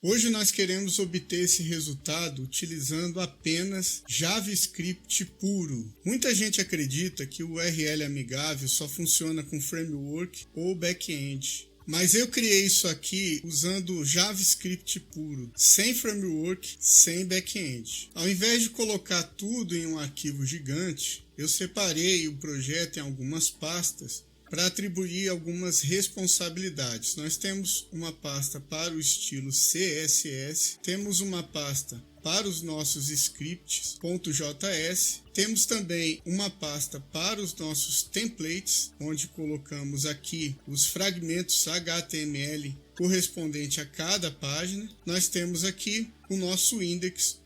Hoje nós queremos obter esse resultado utilizando apenas JavaScript puro. Muita gente acredita que o URL amigável só funciona com framework ou back-end. Mas eu criei isso aqui usando JavaScript puro, sem framework, sem back-end. Ao invés de colocar tudo em um arquivo gigante, eu separei o projeto em algumas pastas para atribuir algumas responsabilidades. Nós temos uma pasta para o estilo CSS, temos uma pasta para os nossos scripts .js, temos também uma pasta para os nossos templates, onde colocamos aqui os fragmentos HTML correspondente a cada página. Nós temos aqui o nosso index.html.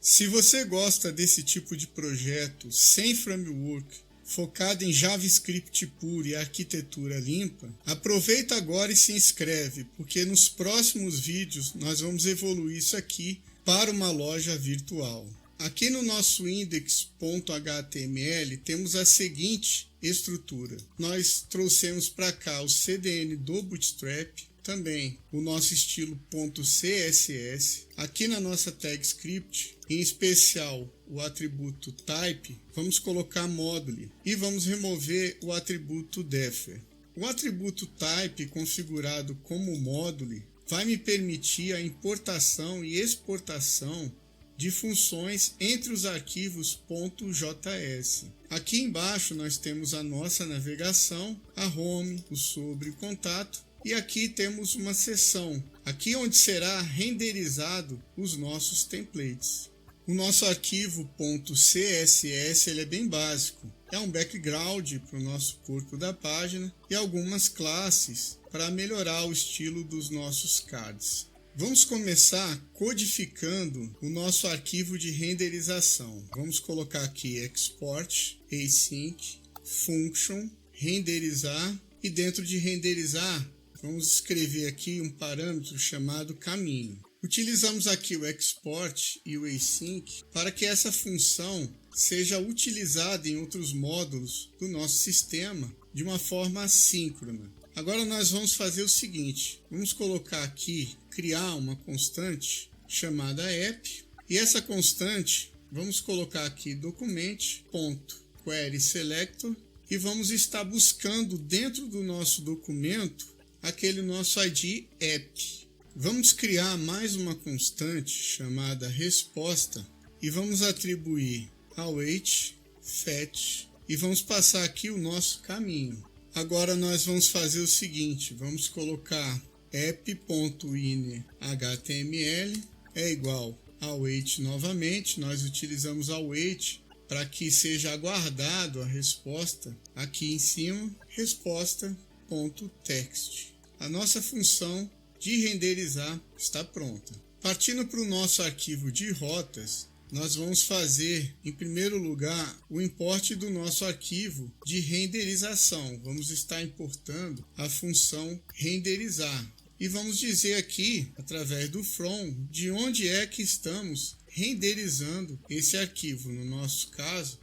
Se você gosta desse tipo de projeto sem framework, focado em JavaScript puro e arquitetura limpa, aproveita agora e se inscreve, porque nos próximos vídeos nós vamos evoluir isso aqui para uma loja virtual. Aqui no nosso index.html temos a seguinte estrutura. Nós trouxemos para cá o CDN do Bootstrap, também o nosso estilo .css. Aqui na nossa tag script, em especial o atributo type, vamos colocar module e vamos remover o atributo defer. O atributo type configurado como module vai me permitir a importação e exportação de funções entre os arquivos .js. Aqui embaixo nós temos a nossa navegação, a home, o sobre, o contato. E aqui temos uma seção, aqui onde será renderizado os nossos templates. O nosso arquivo .css ele é bem básico. É um background para o nosso corpo da página e algumas classes para melhorar o estilo dos nossos cards. Vamos começar codificando o nosso arquivo de renderização. Vamos colocar aqui export, async, function, renderizar e dentro de renderizar vamos escrever aqui um parâmetro chamado caminho. Utilizamos aqui o export e o async para que essa função seja utilizada em outros módulos do nosso sistema de uma forma assíncrona. Agora nós vamos fazer o seguinte, vamos colocar aqui, criar uma constante chamada app e essa constante vamos colocar aqui document.querySelector e vamos estar buscando dentro do nosso documento aquele nosso ID app. Vamos criar mais uma constante chamada resposta e vamos atribuir await, fetch e vamos passar aqui o nosso caminho. Agora nós vamos fazer o seguinte, vamos colocar app.innerHTML é igual await novamente, nós utilizamos await para que seja aguardado a resposta aqui em cima, resposta.text. A nossa função de renderizar está pronta. Partindo para o nosso arquivo de rotas, nós vamos fazer, em primeiro lugar, o import do nosso arquivo de renderização. Vamos estar importando a função renderizar. E vamos dizer aqui, através do from, de onde é que estamos renderizando esse arquivo. No nosso caso,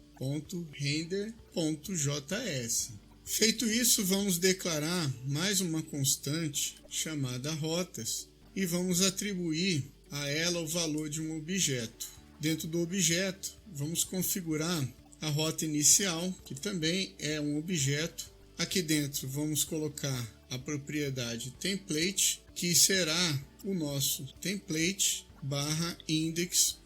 .render.js. Feito isso, vamos declarar mais uma constante chamada rotas e vamos atribuir a ela o valor de um objeto. Dentro do objeto, vamos configurar a rota inicial, que também é um objeto. Aqui dentro, vamos colocar a propriedade template, que será o nosso template /index.html.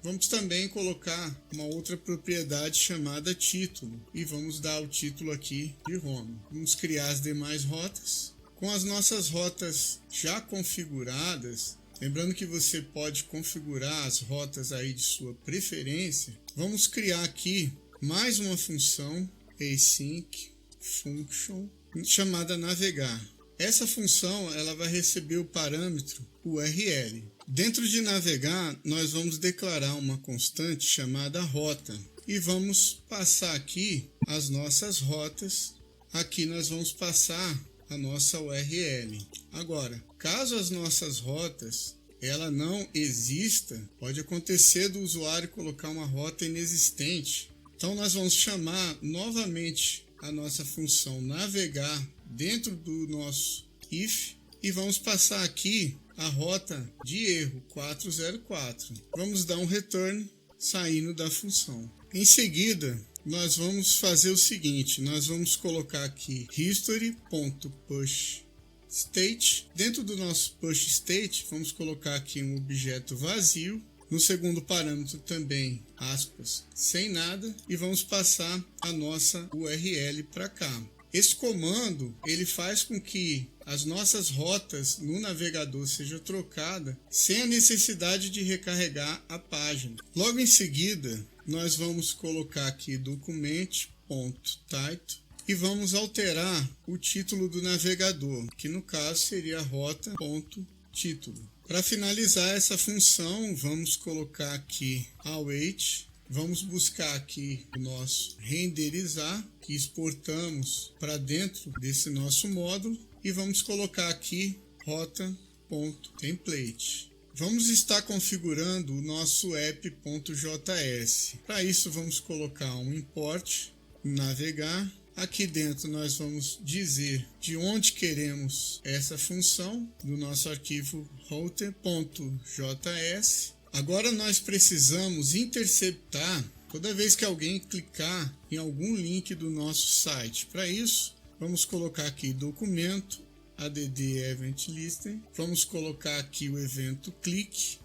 Vamos também colocar uma outra propriedade chamada título e vamos dar o título aqui de home. Vamos criar as demais rotas. Com as nossas rotas já configuradas, lembrando que você pode configurar as rotas aí de sua preferência, vamos criar aqui mais uma função async function chamada navegar. Essa função ela vai receber o parâmetro URL. Dentro de navegar, nós vamos declarar uma constante chamada rota e vamos passar aqui as nossas rotas. Aqui nós vamos passar a nossa URL. Agora, caso as nossas rotas ela não exista, pode acontecer do usuário colocar uma rota inexistente. Então nós vamos chamar novamente a nossa função navegar dentro do nosso if e vamos passar aqui a rota de erro 404. Vamos dar um return saindo da função. Em seguida, nós vamos fazer o seguinte, nós vamos colocar aqui history.pushState. Dentro do nosso pushState, vamos colocar aqui um objeto vazio. No segundo parâmetro também, aspas, sem nada, e vamos passar a nossa URL para cá. Esse comando, ele faz com que as nossas rotas no navegador sejam trocadas sem a necessidade de recarregar a página. Logo em seguida, nós vamos colocar aqui document.title e vamos alterar o título do navegador, que no caso seria rota.título. Para finalizar essa função, vamos colocar aqui await, vamos buscar aqui o nosso renderizar, que exportamos para dentro desse nosso módulo, e vamos colocar aqui rota.template. Vamos estar configurando o nosso app.js. Para isso, vamos colocar um import, navegar. Aqui dentro nós vamos dizer de onde queremos essa função do nosso arquivo router.js. Agora nós precisamos interceptar toda vez que alguém clicar em algum link do nosso site. Para isso, vamos colocar aqui documento add event listener. Vamos colocar aqui o evento click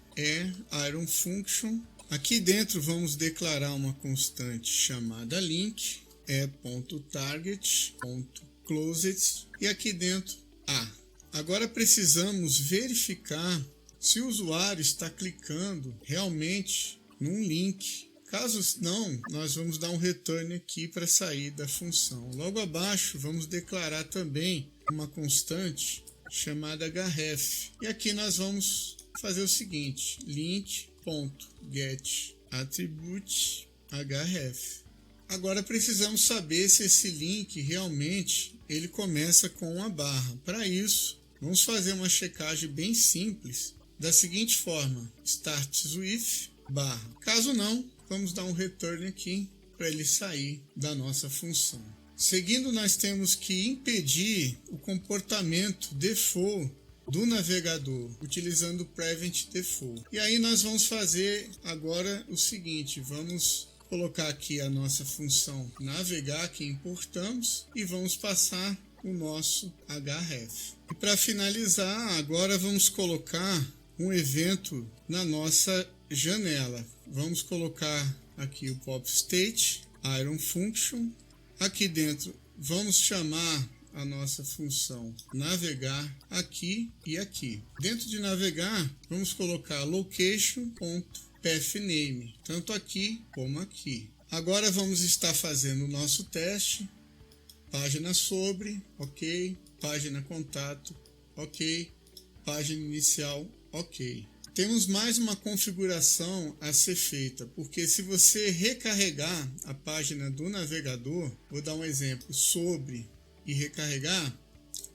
iron function. Aqui dentro vamos declarar uma constante chamada link. .target.closed e aqui dentro A. Agora precisamos verificar se o usuário está clicando realmente num link. Caso não, nós vamos dar um return aqui para sair da função. Logo abaixo vamos declarar também uma constante chamada href. E aqui nós vamos fazer o seguinte, link.getAttribute href. Agora precisamos saber se esse link realmente ele começa com uma barra. Para isso, vamos fazer uma checagem bem simples da seguinte forma: starts with barra. Caso não, vamos dar um return aqui para ele sair da nossa função. Seguindo, nós temos que impedir o comportamento default do navegador, utilizando o prevent default. E aí nós vamos fazer agora o seguinte, vamos colocar aqui a nossa função navegar que importamos e vamos passar o nosso href. E para finalizar, agora vamos colocar um evento na nossa janela. Vamos colocar aqui o popState, iron function. Aqui dentro vamos chamar a nossa função navegar aqui e aqui. Dentro de navegar, vamos colocar location.pathname, tanto aqui como aqui. Agora vamos estar fazendo o nosso teste. Página sobre, ok. Página contato, ok. Página inicial, ok. Temos mais uma configuração a ser feita, porque se você recarregar a página do navegador, vou dar um exemplo, sobre e recarregar,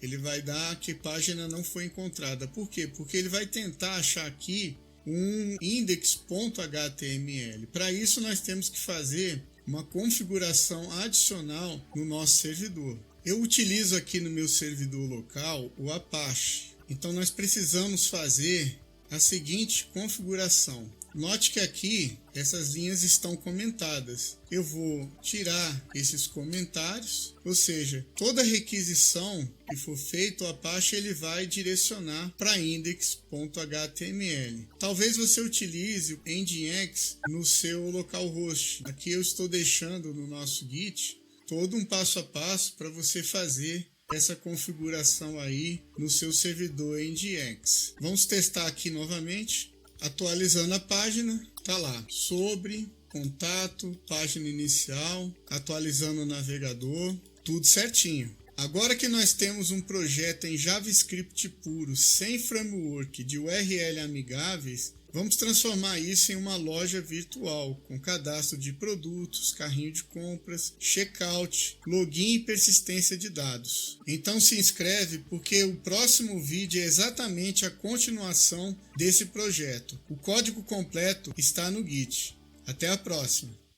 ele vai dar que página não foi encontrada. Por quê? Porque ele vai tentar achar aqui um index.html. Para isso nós temos que fazer uma configuração adicional no nosso servidor. Eu utilizo aqui no meu servidor local o Apache. Então nós precisamos fazer a seguinte configuração. Note que aqui essas linhas estão comentadas. Eu vou tirar esses comentários, ou seja, toda requisição que for feita, o Apache ele vai direcionar para index.html. Talvez você utilize o Nginx no seu localhost. Aqui eu estou deixando no nosso Git todo um passo a passo para você fazer essa configuração aí no seu servidor Nginx. Vamos testar aqui novamente. Atualizando a página, tá lá, sobre, contato, página inicial, atualizando o navegador, tudo certinho. Agora que nós temos um projeto em JavaScript puro, sem framework, de URL amigáveis, vamos transformar isso em uma loja virtual, com cadastro de produtos, carrinho de compras, checkout, login e persistência de dados. Então se inscreve porque o próximo vídeo é exatamente a continuação desse projeto. O código completo está no Git. Até a próxima!